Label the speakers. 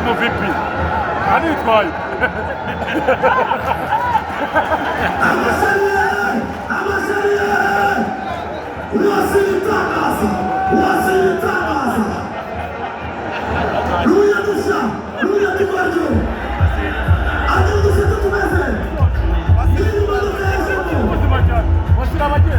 Speaker 1: MVP aritwaye
Speaker 2: Wasiri tangaza Ruya dusha Ruya kibajo Aje dusha tumeze Wasiri madoka yesu
Speaker 1: Wasiri abaje